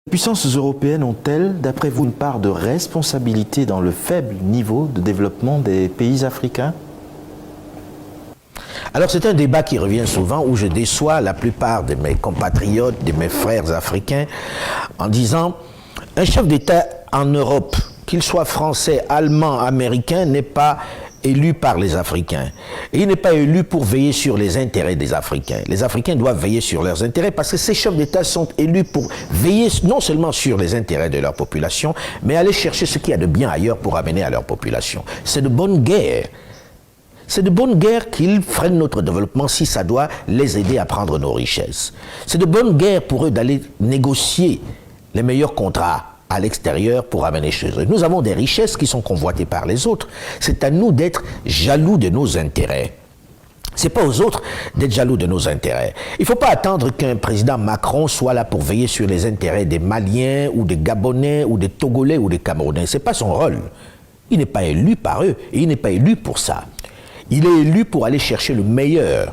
Les puissances européennes ont-elles, d'après vous, une part de responsabilité dans le faible niveau de développement des pays africains? Alors c'est un débat qui revient souvent où je déçois la plupart de mes compatriotes, de mes frères africains, en disant un chef d'État en Europe, qu'il soit français, allemand, américain, n'est pas élu par les Africains. Et il n'est pas élu pour veiller sur les intérêts des Africains. Les Africains doivent veiller sur leurs intérêts parce que ces chefs d'État sont élus pour veiller non seulement sur les intérêts de leur population, mais aller chercher ce qu'il y a de bien ailleurs pour amener à leur population. C'est de bonne guerre. C'est de bonne guerre qu'ils freinent notre développement si ça doit les aider à prendre nos richesses. C'est de bonne guerre pour eux d'aller négocier les meilleurs contrats à l'extérieur pour amener chez eux. Nous avons des richesses qui sont convoitées par les autres. C'est à nous d'être jaloux de nos intérêts. C'est pas aux autres d'être jaloux de nos intérêts. Il ne faut pas attendre qu'un président Macron soit là pour veiller sur les intérêts des Maliens ou des Gabonais ou des Togolais ou des Camerounais. Ce n'est pas son rôle. Il n'est pas élu par eux et il n'est pas élu pour ça. Il est élu pour aller chercher le meilleur.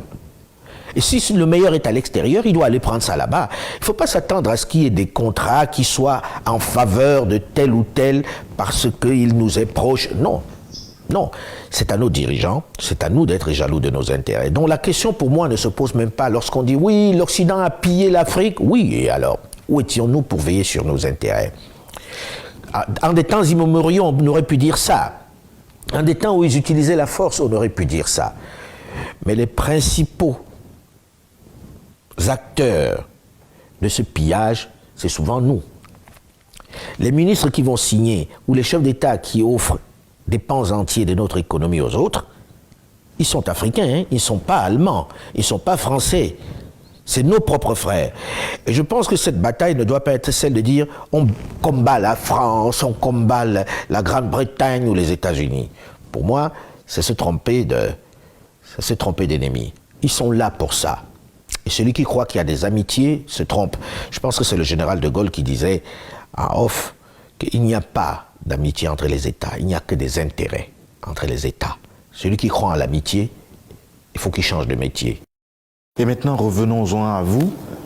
Et si le meilleur est à l'extérieur, il doit aller prendre ça là-bas. Il ne faut pas s'attendre à ce qu'il y ait des contrats qui soient en faveur de tel ou tel parce qu'il nous est proche. Non, non. C'est à nos dirigeants, c'est à nous d'être jaloux de nos intérêts. Donc la question pour moi ne se pose même pas lorsqu'on dit oui, l'Occident a pillé l'Afrique. Oui, et alors, où étions-nous pour veiller sur nos intérêts? En des temps immémoriaux, on aurait pu dire ça. En des temps où ils utilisaient la force, on aurait pu dire ça. Mais les principaux acteurs de ce pillage, c'est souvent nous. Les ministres qui vont signer, ou les chefs d'État qui offrent des pans entiers de notre économie aux autres, ils sont africains, hein? Ils ne sont pas allemands, ils ne sont pas français. C'est nos propres frères. Et je pense que cette bataille ne doit pas être celle de dire on combat la France, on combat la Grande-Bretagne ou les États-Unis. Pour moi, c'est se tromper d'ennemis. Ils sont là pour ça. Et celui qui croit qu'il y a des amitiés se trompe. Je pense que c'est le général de Gaulle qui disait en off qu'il n'y a pas d'amitié entre les États, il n'y a que des intérêts entre les États. Celui qui croit en l'amitié, il faut qu'il change de métier. Et maintenant, revenons-en à vous.